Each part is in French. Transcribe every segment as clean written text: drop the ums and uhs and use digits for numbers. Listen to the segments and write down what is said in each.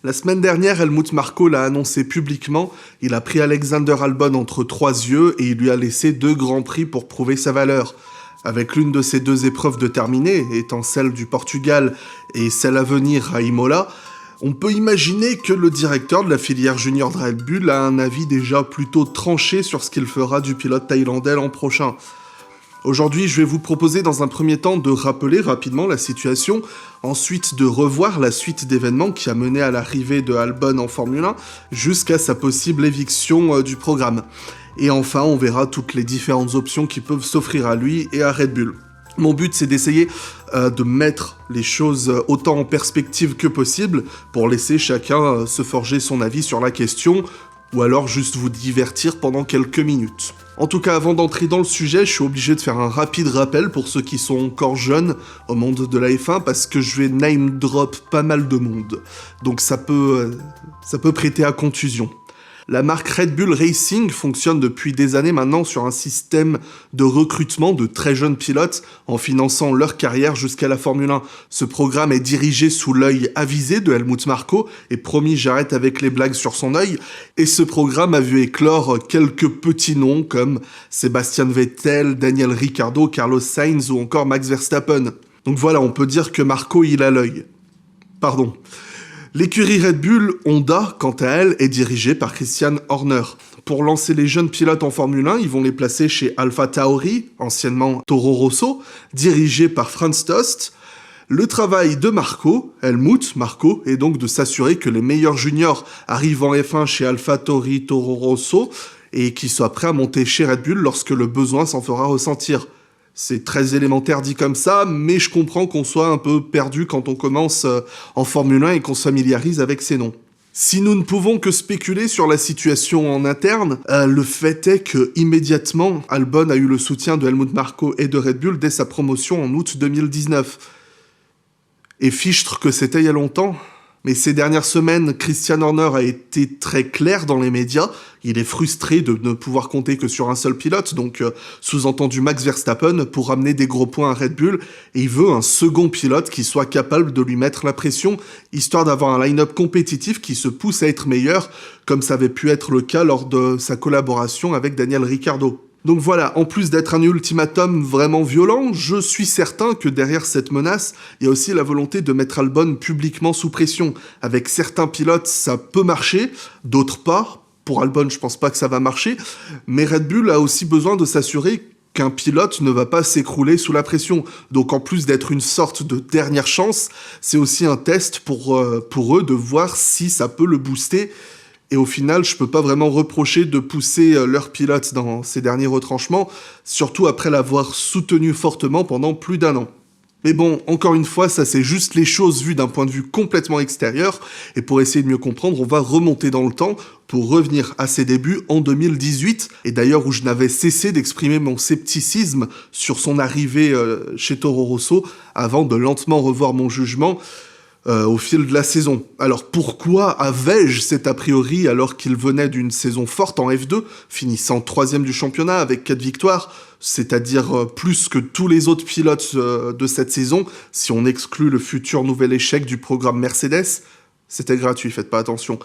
La semaine dernière, Helmut Marko l'a annoncé publiquement, il a pris Alexander Albon entre 3 yeux et il lui a laissé 2 grands prix pour prouver sa valeur. Avec l'une de ces 2 épreuves de terminer, étant celle du Portugal et celle à venir à Imola, on peut imaginer que le directeur de la filière junior de Red Bull a un avis déjà plutôt tranché sur ce qu'il fera du pilote thaïlandais l'an prochain. Aujourd'hui, je vais vous proposer dans un premier temps de rappeler rapidement la situation, ensuite de revoir la suite d'événements qui a mené à l'arrivée de Albon en Formule 1 jusqu'à sa possible éviction du programme. Et enfin, on verra toutes les différentes options qui peuvent s'offrir à lui et à Red Bull. Mon but, c'est d'essayer de mettre les choses autant en perspective que possible pour laisser chacun se forger son avis sur la question, ou alors juste vous divertir pendant quelques minutes. En tout cas, avant d'entrer dans le sujet, je suis obligé de faire un rapide rappel pour ceux qui sont encore jeunes au monde de la F1, parce que je vais name drop pas mal de monde. Donc ça peut prêter à contusion. La marque Red Bull Racing fonctionne depuis des années maintenant sur un système de recrutement de très jeunes pilotes en finançant leur carrière jusqu'à la Formule 1. Ce programme est dirigé sous l'œil avisé de Helmut Marko, et promis j'arrête avec les blagues sur son œil, et ce programme a vu éclore quelques petits noms comme Sebastian Vettel, Daniel Ricciardo, Carlos Sainz ou encore Max Verstappen. Donc voilà, on peut dire que Marko il a l'œil. Pardon. L'écurie Red Bull Honda, quant à elle, est dirigée par Christian Horner. Pour lancer les jeunes pilotes en Formule 1, ils vont les placer chez Alpha Tauri, anciennement Toro Rosso, dirigé par Franz Tost. Le travail de Helmut Marko, est donc de s'assurer que les meilleurs juniors arrivent en F1 chez Alpha Tauri Toro Rosso et qu'ils soient prêts à monter chez Red Bull lorsque le besoin s'en fera ressentir. C'est très élémentaire dit comme ça, mais je comprends qu'on soit un peu perdu quand on commence en Formule 1 et qu'on se familiarise avec ces noms. Si nous ne pouvons que spéculer sur la situation en interne, le fait est que immédiatement, Albon a eu le soutien de Helmut Marko et de Red Bull dès sa promotion en août 2019. Et fichtre que c'était il y a longtemps. Mais ces dernières semaines, Christian Horner a été très clair dans les médias. Il est frustré de ne pouvoir compter que sur un seul pilote, donc sous-entendu Max Verstappen, pour ramener des gros points à Red Bull. Et il veut un second pilote qui soit capable de lui mettre la pression, histoire d'avoir un line-up compétitif qui se pousse à être meilleur, comme ça avait pu être le cas lors de sa collaboration avec Daniel Ricciardo. Donc voilà, en plus d'être un ultimatum vraiment violent, je suis certain que derrière cette menace, il y a aussi la volonté de mettre Albon publiquement sous pression. Avec certains pilotes, ça peut marcher, d'autres pas. Pour Albon, je pense pas que ça va marcher, mais Red Bull a aussi besoin de s'assurer qu'un pilote ne va pas s'écrouler sous la pression. Donc en plus d'être une sorte de dernière chance, c'est aussi un test pour eux de voir si ça peut le booster. Et au final, je peux pas vraiment reprocher de pousser leur pilote dans ces derniers retranchements, surtout après l'avoir soutenu fortement pendant plus d'1 an. Mais bon, encore une fois, ça c'est juste les choses vues d'un point de vue complètement extérieur, et pour essayer de mieux comprendre, on va remonter dans le temps pour revenir à ses débuts en 2018, et d'ailleurs où je n'avais cessé d'exprimer mon scepticisme sur son arrivée chez Toro Rosso, avant de lentement revoir mon jugement au fil de la saison. Alors pourquoi avais-je cet a priori alors qu'il venait d'une saison forte en F2, finissant 3e du championnat avec 4 victoires, c'est-à-dire plus que tous les autres pilotes de cette saison, si on exclut le futur nouvel échec du programme Mercedes? C'était gratuit, faites pas attention.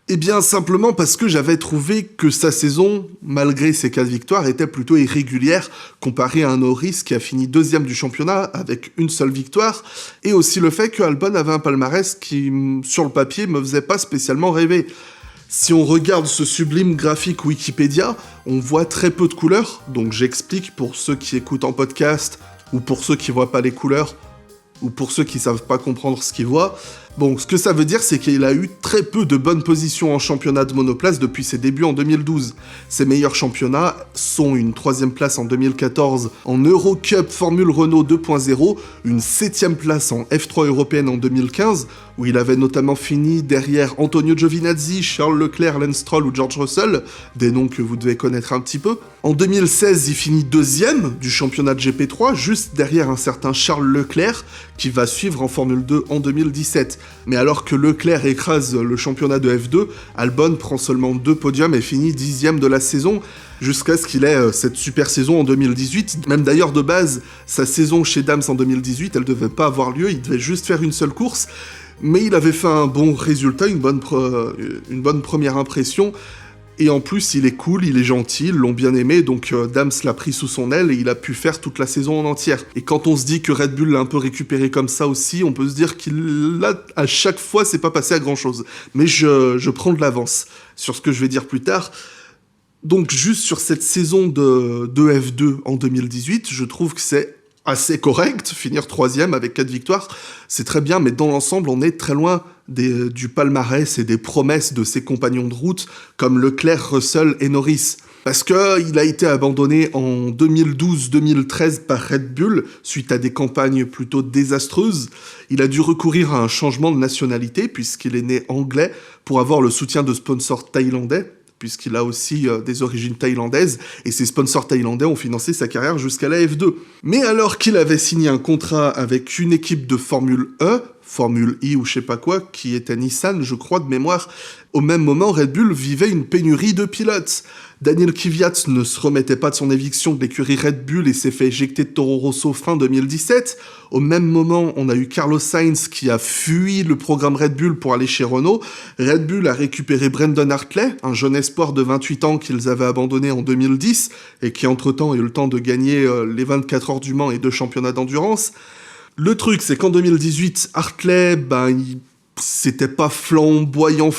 Eh bien, simplement parce que j'avais trouvé que sa saison, malgré ses 4 victoires, était plutôt irrégulière comparée à un Norris qui a fini 2e du championnat avec une seule victoire, et aussi le fait que Albon avait un palmarès qui, sur le papier, me faisait pas spécialement rêver. Si on regarde ce sublime graphique Wikipédia, on voit très peu de couleurs, donc j'explique pour ceux qui écoutent en podcast, ou pour ceux qui voient pas les couleurs, ou pour ceux qui savent pas comprendre ce qu'ils voient. Bon, ce que ça veut dire, c'est qu'il a eu très peu de bonnes positions en championnat de monoplace depuis ses débuts en 2012. Ses meilleurs championnats sont une 3e place en 2014 en Eurocup Formule Renault 2.0, une 7e place en F3 européenne en 2015, où il avait notamment fini derrière Antonio Giovinazzi, Charles Leclerc, Lance Stroll ou George Russell, des noms que vous devez connaître un petit peu. En 2016, il finit 2e du championnat de GP3, juste derrière un certain Charles Leclerc, qui va suivre en Formule 2 en 2017. Mais alors que Leclerc écrase le championnat de F2, Albon prend seulement 2 podiums et finit 10e de la saison, jusqu'à ce qu'il ait cette super saison en 2018. Même d'ailleurs, de base, sa saison chez Dams en 2018, elle devait pas avoir lieu, il devait juste faire une seule course. Mais il avait fait un bon résultat, une bonne première impression. Et en plus, il est cool, il est gentil, ils l'ont bien aimé, donc Dams l'a pris sous son aile et il a pu faire toute la saison en entière. Et quand on se dit que Red Bull l'a un peu récupéré comme ça aussi, on peut se dire qu'il a, à chaque fois, c'est pas passé à grand chose. Mais je prends de l'avance sur ce que je vais dire plus tard. Donc juste sur cette saison de F2 en 2018, je trouve que c'est assez correct, finir 3ème avec 4 victoires, c'est très bien, mais dans l'ensemble, on est très loin du palmarès et des promesses de ses compagnons de route, comme Leclerc, Russell et Norris. Parce qu'il a été abandonné en 2012-2013 par Red Bull, suite à des campagnes plutôt désastreuses. Il a dû recourir à un changement de nationalité, puisqu'il est né anglais, pour avoir le soutien de sponsors thaïlandais, puisqu'il a aussi des origines thaïlandaises, et ces sponsors thaïlandais ont financé sa carrière jusqu'à la F2. Mais alors qu'il avait signé un contrat avec une équipe de Formule E, Formule I ou je sais pas quoi, qui était Nissan, je crois, de mémoire, au même moment, Red Bull vivait une pénurie de pilotes. Daniel Kvyat ne se remettait pas de son éviction de l'écurie Red Bull et s'est fait éjecter de Toro Rosso fin 2017. Au même moment, on a eu Carlos Sainz qui a fui le programme Red Bull pour aller chez Renault. Red Bull a récupéré Brendan Hartley, un jeune espoir de 28 ans qu'ils avaient abandonné en 2010 et qui entre-temps a eu le temps de gagner les 24 heures du Mans et 2 championnats d'endurance. Le truc, c'est qu'en 2018, Hartley, c'était pas flamboyant,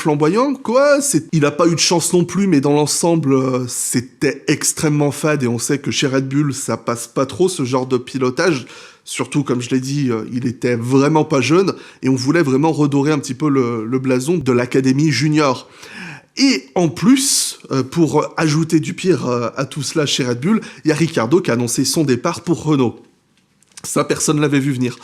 quoi. Il a pas eu de chance non plus, mais dans l'ensemble, c'était extrêmement fade, et on sait que chez Red Bull, ça passe pas trop, ce genre de pilotage. Surtout, comme je l'ai dit, il était vraiment pas jeune, et on voulait vraiment redorer un petit peu le blason de l'académie junior. Et en plus, pour ajouter du pire à tout cela chez Red Bull, il y a Ricciardo qui a annoncé son départ pour Renault. Ça, personne l'avait vu venir.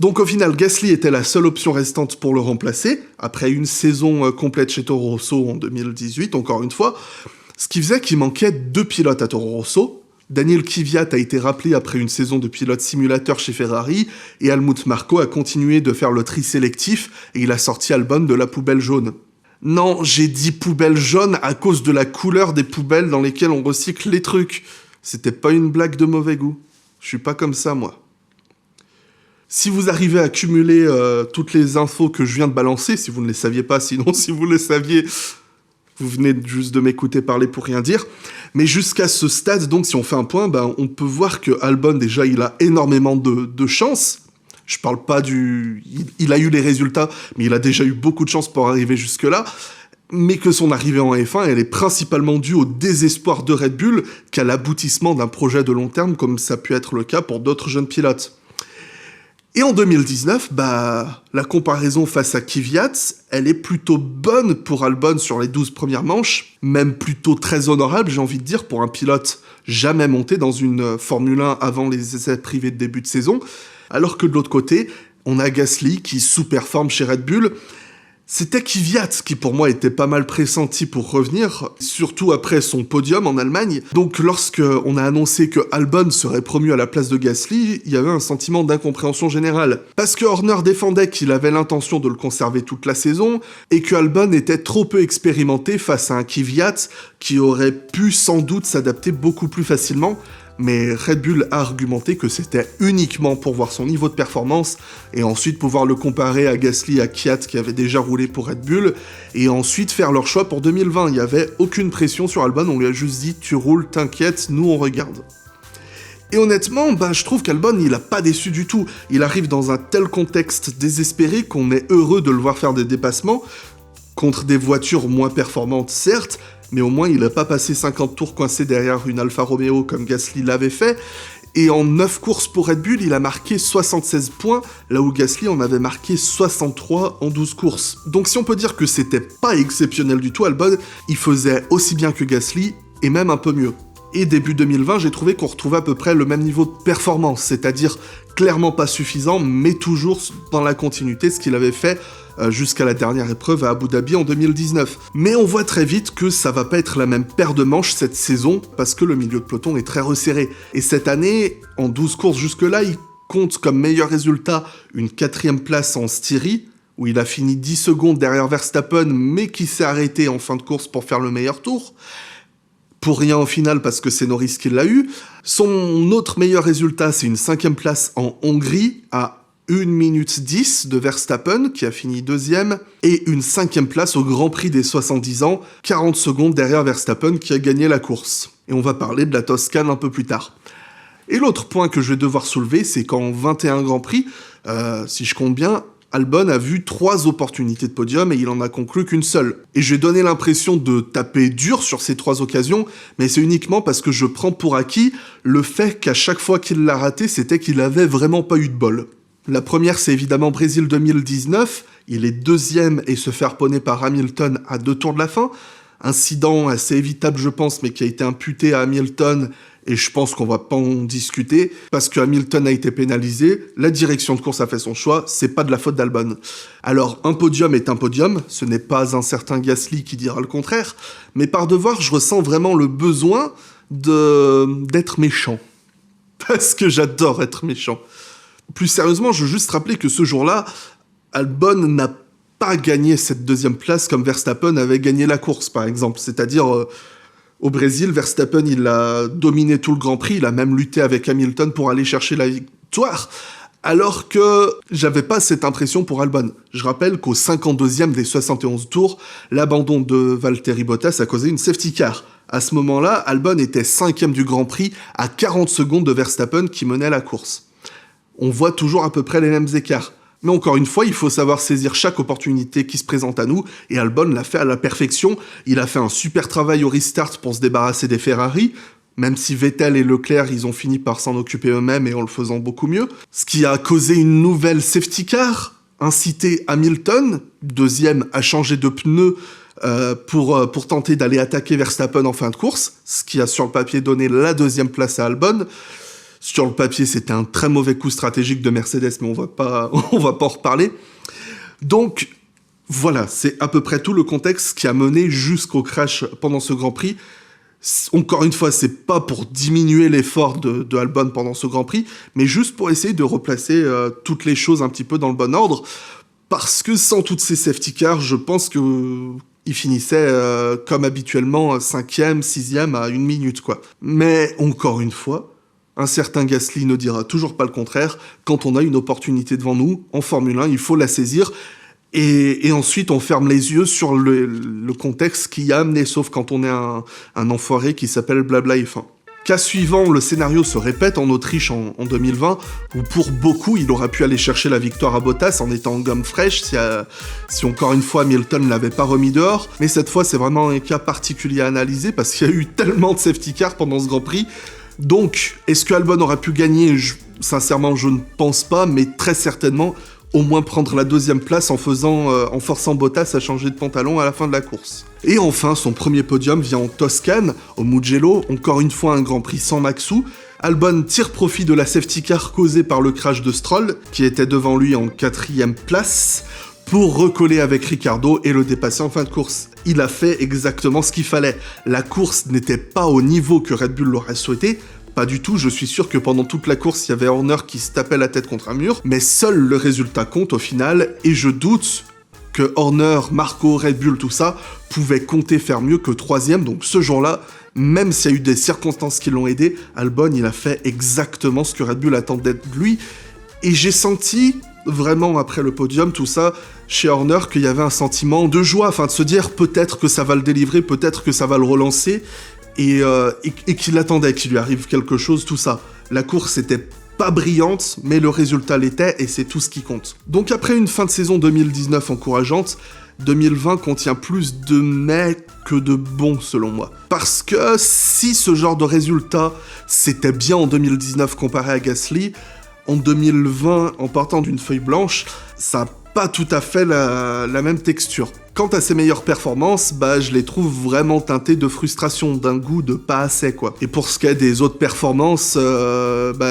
Donc au final, Gasly était la seule option restante pour le remplacer, après une saison complète chez Toro Rosso en 2018, encore une fois, ce qui faisait qu'il manquait 2 pilotes à Toro Rosso. Daniel Kvyat a été rappelé après une saison de pilote simulateur chez Ferrari, et Helmut Marko a continué de faire le tri sélectif, et il a sorti Albon de la poubelle jaune. Non, j'ai dit poubelle jaune à cause de la couleur des poubelles dans lesquelles on recycle les trucs. C'était pas une blague de mauvais goût. Je suis pas comme ça, moi. Si vous arrivez à cumuler toutes les infos que je viens de balancer, si vous ne les saviez pas, sinon si vous les saviez, vous venez juste de m'écouter parler pour rien dire. Mais jusqu'à ce stade, donc si on fait un point, on peut voir que Albon, déjà, il a énormément de chance. Je parle pas il a eu les résultats, mais il a déjà eu beaucoup de chance pour arriver jusque-là. Mais que son arrivée en F1, elle est principalement due au désespoir de Red Bull qu'à l'aboutissement d'un projet de long terme, comme ça a pu être le cas pour d'autres jeunes pilotes. Et en 2019, la comparaison face à Kvyat, elle est plutôt bonne pour Albon sur les 12 premières manches, même plutôt très honorable, j'ai envie de dire, pour un pilote jamais monté dans une Formule 1 avant les essais privés de début de saison, alors que de l'autre côté, on a Gasly qui sous-performe chez Red Bull. C'était Kvyat qui pour moi était pas mal pressenti pour revenir, surtout après son podium en Allemagne. Donc lorsque on a annoncé que Albon serait promu à la place de Gasly, il y avait un sentiment d'incompréhension générale. Parce que Horner défendait qu'il avait l'intention de le conserver toute la saison, et que Albon était trop peu expérimenté face à un Kvyat qui aurait pu sans doute s'adapter beaucoup plus facilement. Mais Red Bull a argumenté que c'était uniquement pour voir son niveau de performance et ensuite pouvoir le comparer à Gasly, à Kvyat qui avait déjà roulé pour Red Bull, et ensuite faire leur choix pour 2020. Il n'y avait aucune pression sur Albon, on lui a juste dit « tu roules, t'inquiète, nous on regarde ». Et honnêtement, je trouve qu'Albon, il a pas déçu du tout. Il arrive dans un tel contexte désespéré qu'on est heureux de le voir faire des dépassements, contre des voitures moins performantes certes, mais au moins il n'a pas passé 50 tours coincé derrière une Alfa Romeo comme Gasly l'avait fait, et en 9 courses pour Red Bull, il a marqué 76 points, là où Gasly en avait marqué 63 en 12 courses. Donc si on peut dire que c'était pas exceptionnel du tout, Albon, il faisait aussi bien que Gasly, et même un peu mieux. Et début 2020, j'ai trouvé qu'on retrouvait à peu près le même niveau de performance, c'est-à-dire clairement pas suffisant, mais toujours dans la continuité, ce qu'il avait fait jusqu'à la dernière épreuve à Abu Dhabi en 2019. Mais on voit très vite que ça va pas être la même paire de manches cette saison, parce que le milieu de peloton est très resserré. Et cette année, en 12 courses jusque-là, il compte comme meilleur résultat une 4ème place en Styrie, où il a fini 10 secondes derrière Verstappen, mais qui s'est arrêté en fin de course pour faire le meilleur tour. Pour rien au final, parce que c'est Norris qui l'a eu. Son autre meilleur résultat, c'est une 5ème place en Hongrie, à 1 minute 10 de Verstappen, qui a fini 2e, et une 5e place au Grand Prix des 70 ans, 40 secondes derrière Verstappen, qui a gagné la course. Et on va parler de la Toscane un peu plus tard. Et l'autre point que je vais devoir soulever, c'est qu'en 21 Grands Prix, si je compte bien, Albon a vu 3 opportunités de podium et il en a conclu qu'une seule. Et j'ai donné l'impression de taper dur sur ces 3 occasions, mais c'est uniquement parce que je prends pour acquis le fait qu'à chaque fois qu'il l'a raté, c'était qu'il avait vraiment pas eu de bol. La première, c'est évidemment Brésil 2019. Il est 2e et se fait harponner par Hamilton à 2 tours de la fin. Incident assez évitable, je pense, mais qui a été imputé à Hamilton, et je pense qu'on va pas en discuter, parce que Hamilton a été pénalisé, la direction de course a fait son choix, c'est pas de la faute d'Albon. Alors, un podium est un podium, ce n'est pas un certain Gasly qui dira le contraire, mais par devoir, je ressens vraiment le besoin d'être méchant. Parce que j'adore être méchant. Plus sérieusement, je veux juste rappeler que ce jour-là, Albon n'a pas gagné cette 2e place comme Verstappen avait gagné la course, par exemple. C'est-à-dire, au Brésil, Verstappen, il a dominé tout le Grand Prix, il a même lutté avec Hamilton pour aller chercher la victoire, alors que j'avais pas cette impression pour Albon. Je rappelle qu'au 52e des 71 tours, l'abandon de Valtteri Bottas a causé une safety car. À ce moment-là, Albon était 5e du Grand Prix, à 40 secondes de Verstappen qui menait la course. On voit toujours à peu près les mêmes écarts. Mais encore une fois, il faut savoir saisir chaque opportunité qui se présente à nous, et Albon l'a fait à la perfection. Il a fait un super travail au restart pour se débarrasser des Ferrari, même si Vettel et Leclerc, ils ont fini par s'en occuper eux-mêmes et en le faisant beaucoup mieux. Ce qui a causé une nouvelle safety car, incité Hamilton, 2e, à changer de pneu pour tenter d'aller attaquer Verstappen en fin de course, ce qui a sur le papier donné la 2e place à Albon. Sur le papier, c'était un très mauvais coup stratégique de Mercedes, mais on va pas en reparler. Donc, voilà, c'est à peu près tout le contexte qui a mené jusqu'au crash pendant ce Grand Prix. Encore une fois, c'est pas pour diminuer l'effort de Albon pendant ce Grand Prix, mais juste pour essayer de replacer toutes les choses un petit peu dans le bon ordre, parce que sans toutes ces safety cars, je pense qu'il finissait comme habituellement 5e, 6e à 1 minute, quoi. Mais encore une fois, un certain Gasly ne dira toujours pas le contraire. Quand on a une opportunité devant nous, en Formule 1, il faut la saisir. Et ensuite, on ferme les yeux sur le contexte qui a amené, sauf quand on est un enfoiré qui s'appelle Blabla F1. Cas suivant, le scénario se répète en Autriche en 2020, où pour beaucoup, il aurait pu aller chercher la victoire à Bottas en étant en gomme fraîche, si encore une fois Hamilton ne l'avait pas remis dehors. Mais cette fois, c'est vraiment un cas particulier à analyser, parce qu'il y a eu tellement de safety cars pendant ce Grand Prix. Donc, est-ce que Albon aurait pu gagner ? Sincèrement, je ne pense pas, mais très certainement, au moins prendre la 2e place en forçant Bottas à changer de pantalon à la fin de la course. Et enfin, son premier podium vient en Toscane, au Mugello, encore une fois un Grand Prix sans Maxou. Albon tire profit de la safety car causée par le crash de Stroll, qui était devant lui en 4e place, pour recoller avec Ricciardo et le dépasser en fin de course. Il a fait exactement ce qu'il fallait. La course n'était pas au niveau que Red Bull l'aurait souhaité, pas du tout, je suis sûr que pendant toute la course, il y avait Horner qui se tapait la tête contre un mur, mais seul le résultat compte au final, et je doute que Horner, Marco, Red Bull, tout ça, pouvaient compter faire mieux que 3e, donc ce jour-là, même s'il y a eu des circonstances qui l'ont aidé, Albon, il a fait exactement ce que Red Bull attendait de lui, et j'ai senti, vraiment après le podium, tout ça, chez Horner, qu'il y avait un sentiment de joie, de se dire peut-être que ça va le délivrer, peut-être que ça va le relancer, et qu'il attendait qu'il lui arrive quelque chose, tout ça. La course était pas brillante, mais le résultat l'était, et c'est tout ce qui compte. Donc après une fin de saison 2019 encourageante, 2020 contient plus de mais que de bon selon moi. Parce que si ce genre de résultat, c'était bien en 2019 comparé à Gasly, en 2020, en partant d'une feuille blanche, ça n'a pas tout à fait la même texture. Quant à ses meilleures performances, je les trouve vraiment teintées de frustration, d'un goût de pas assez, quoi. Et pour ce qui est des autres performances,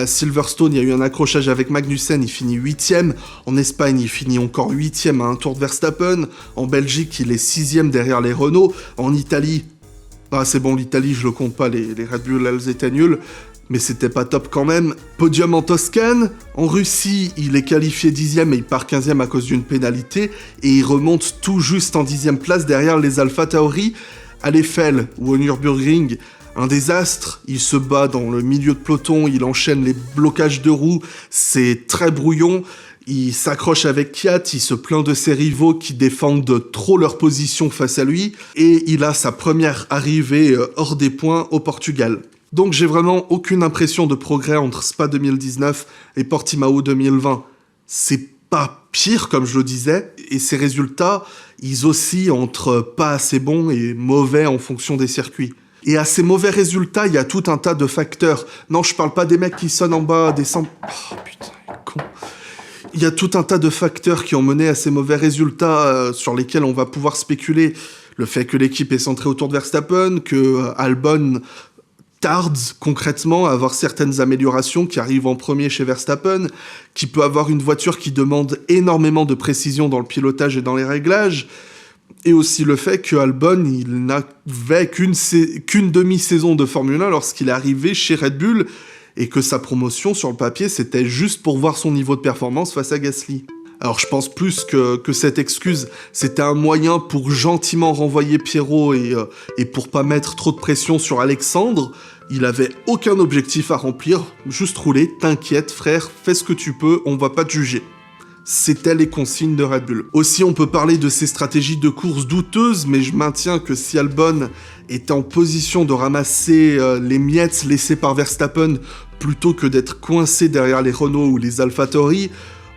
Silverstone, il y a eu un accrochage avec Magnussen, il finit 8ème. En Espagne, il finit encore 8ème à un tour de Verstappen. En Belgique, il est 6ème derrière les Renault. En Italie, c'est bon, l'Italie, je le compte pas, les Red Bull, elles étaient nulles. Mais c'était pas top quand même. Podium en Toscane. En Russie, il est qualifié 10ème et il part 15ème à cause d'une pénalité. Et il remonte tout juste en 10ème place derrière les Alpha Tauri. À l'Eiffel ou au Nürburgring, un désastre. Il se bat dans le milieu de peloton, il enchaîne les blocages de roues. C'est très brouillon. Il s'accroche avec Kvyat, il se plaint de ses rivaux qui défendent trop leur position face à lui, et il a sa première arrivée hors des points au Portugal. Donc j'ai vraiment aucune impression de progrès entre Spa 2019 et Portimao 2020. C'est pas pire, comme je le disais, et ces résultats, ils oscillent entre pas assez bons et mauvais en fonction des circuits. Et à ces mauvais résultats, il y a tout un tas de facteurs. Non, je parle pas des mecs qui sonnent en bas des cent... Oh putain, con. Il y a tout un tas de facteurs qui ont mené à ces mauvais résultats sur lesquels on va pouvoir spéculer. Le fait que l'équipe est centrée autour de Verstappen, que Albon tarde concrètement à avoir certaines améliorations qui arrivent en premier chez Verstappen, qui peut avoir une voiture qui demande énormément de précision dans le pilotage et dans les réglages, et aussi le fait que Albon, il n'avait qu'une demi-saison de Formule 1 lorsqu'il est arrivé chez Red Bull, et que sa promotion sur le papier, c'était juste pour voir son niveau de performance face à Gasly. Alors je pense plus que cette excuse, c'était un moyen pour gentiment renvoyer Pierrot et pour pas mettre trop de pression sur Alexandre. Il avait aucun objectif à remplir, juste rouler, t'inquiète frère, fais ce que tu peux, on va pas te juger. C'était les consignes de Red Bull. Aussi, on peut parler de ses stratégies de course douteuses, mais je maintiens que si Albon était en position de ramasser les miettes laissées par Verstappen plutôt que d'être coincé derrière les Renault ou les AlphaTauri,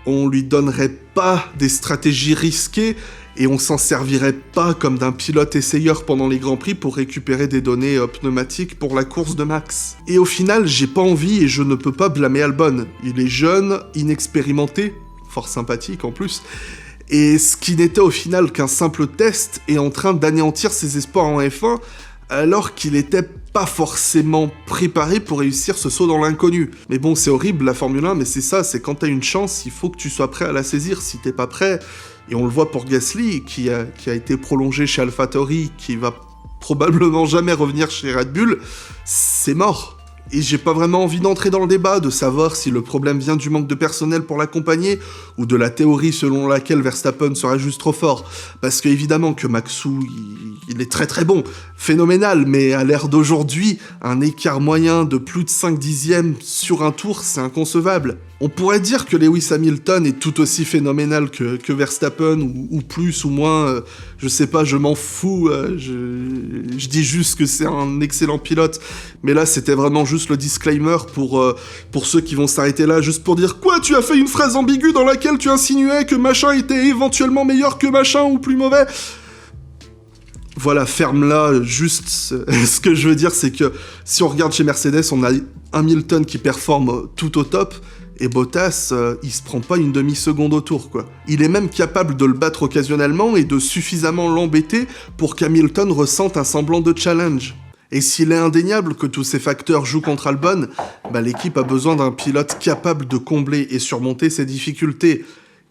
on lui donnerait pas des stratégies risquées et on s'en servirait pas comme d'un pilote essayeur pendant les Grands Prix pour récupérer des données pneumatiques pour la course de Max. Et au final, j'ai pas envie et je ne peux pas blâmer Albon. Il est jeune, inexpérimenté, fort sympathique en plus, et ce qui n'était au final qu'un simple test est en train d'anéantir ses espoirs en F1 alors qu'il était pas forcément préparé pour réussir ce saut dans l'inconnu. Mais bon, c'est horrible la Formule 1, mais c'est ça, c'est quand t'as une chance, il faut que tu sois prêt à la saisir. Si t'es pas prêt, et on le voit pour Gasly, qui a été prolongé chez AlphaTauri, qui va probablement jamais revenir chez Red Bull, c'est mort. Et j'ai pas vraiment envie d'entrer dans le débat, de savoir si le problème vient du manque de personnel pour l'accompagner, ou de la théorie selon laquelle Verstappen serait juste trop fort. Parce que évidemment que Maxou, il est très très bon, phénoménal, mais à l'ère d'aujourd'hui, un écart moyen de plus de 5 dixièmes sur un tour, c'est inconcevable. On pourrait dire que Lewis Hamilton est tout aussi phénoménal que Verstappen, ou plus, ou moins, je sais pas, je m'en fous, je dis juste que c'est un excellent pilote, mais là c'était vraiment juste le disclaimer pour ceux qui vont s'arrêter là, juste pour dire « Quoi, tu as fait une phrase ambiguë dans laquelle tu insinuais que machin était éventuellement meilleur que machin ou plus mauvais ?» Voilà, ferme-la, juste, ce que je veux dire c'est que si on regarde chez Mercedes, on a Hamilton qui performe tout au top, et Bottas, il se prend pas une demi-seconde au tour, quoi. Il est même capable de le battre occasionnellement et de suffisamment l'embêter pour qu'Hamilton ressente un semblant de challenge. Et s'il est indéniable que tous ces facteurs jouent contre Albon, l'équipe a besoin d'un pilote capable de combler et surmonter ces difficultés.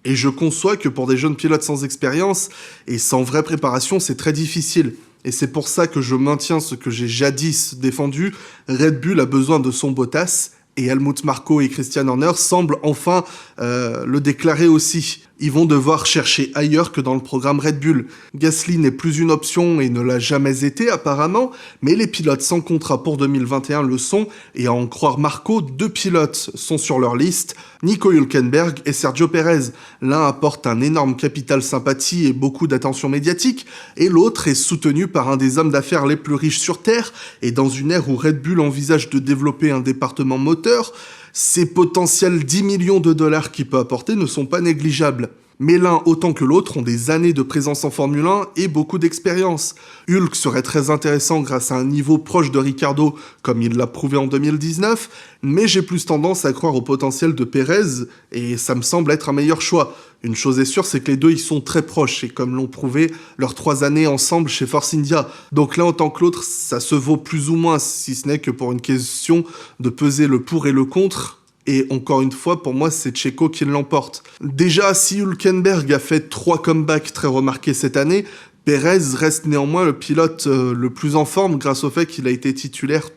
Et je conçois que pour des jeunes pilotes sans expérience et sans vraie préparation, c'est très difficile. Et c'est pour ça que je maintiens ce que j'ai jadis défendu, Red Bull a besoin de son Bottas, et Helmut Marko et Christian Horner semblent enfin le déclarer aussi. Ils vont devoir chercher ailleurs que dans le programme Red Bull. Gasly n'est plus une option et ne l'a jamais été apparemment, mais les pilotes sans contrat pour 2021 le sont, et à en croire Marko, 2 pilotes sont sur leur liste, Nico Hülkenberg et Sergio Pérez. L'un apporte un énorme capital sympathie et beaucoup d'attention médiatique, et l'autre est soutenu par un des hommes d'affaires les plus riches sur Terre, et dans une ère où Red Bull envisage de développer un département moteur, ces potentiels 10 millions de dollars qu'il peut apporter ne sont pas négligeables. Mais l'un autant que l'autre ont des années de présence en Formule 1 et beaucoup d'expérience. Hulk serait très intéressant grâce à un niveau proche de Ricciardo, comme il l'a prouvé en 2019, mais j'ai plus tendance à croire au potentiel de Pérez, et ça me semble être un meilleur choix. Une chose est sûre, c'est que les deux ils sont très proches, et comme l'ont prouvé leurs 3 années ensemble chez Force India. Donc l'un autant que l'autre, ça se vaut plus ou moins, si ce n'est que pour une question de peser le pour et le contre. Et encore une fois, pour moi, c'est Checo qui l'emporte. Déjà, si Hülkenberg a fait 3 comebacks très remarqués cette année, Pérez reste néanmoins le pilote le plus en forme grâce au fait qu'il a été titulaire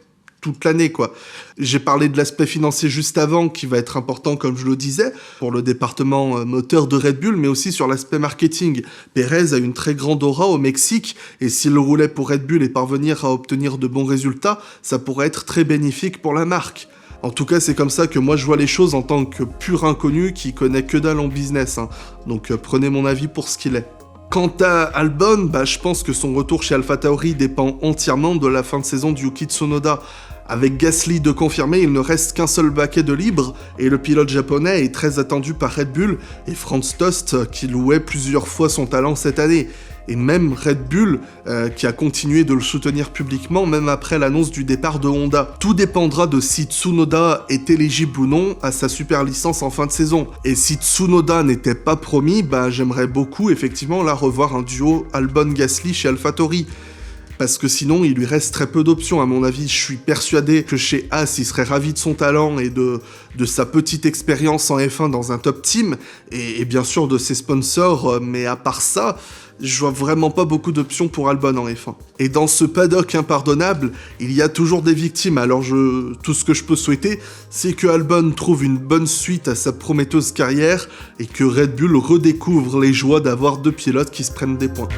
toute l'année, quoi. J'ai parlé de l'aspect financier juste avant, qui va être important, comme je le disais, pour le département moteur de Red Bull, mais aussi sur l'aspect marketing. Pérez a une très grande aura au Mexique, et s'il roulait pour Red Bull et parvenir à obtenir de bons résultats, ça pourrait être très bénéfique pour la marque. En tout cas, c'est comme ça que moi je vois les choses en tant que pur inconnu qui connaît que dalle en business, hein. Donc prenez mon avis pour ce qu'il est. Quant à Albon, je pense que son retour chez AlphaTauri dépend entièrement de la fin de saison de Yuki Tsunoda. Avec Gasly de confirmé, il ne reste qu'un seul baquet de libre, et le pilote japonais est très attendu par Red Bull et Franz Tost qui louait plusieurs fois son talent cette année. Et même Red Bull qui a continué de le soutenir publiquement même après l'annonce du départ de Honda. Tout dépendra de si Tsunoda est éligible ou non à sa super licence en fin de saison. Et si Tsunoda n'était pas promis, j'aimerais beaucoup effectivement là revoir un duo Albon-Gasly chez AlphaTauri. Parce que sinon, il lui reste très peu d'options, à mon avis. Je suis persuadé que chez Haas, il serait ravi de son talent et de sa petite expérience en F1 dans un top team, et bien sûr de ses sponsors, mais à part ça, je vois vraiment pas beaucoup d'options pour Albon en F1. Et dans ce paddock impardonnable, il y a toujours des victimes, alors tout ce que je peux souhaiter, c'est que Albon trouve une bonne suite à sa prometteuse carrière, et que Red Bull redécouvre les joies d'avoir deux pilotes qui se prennent des points.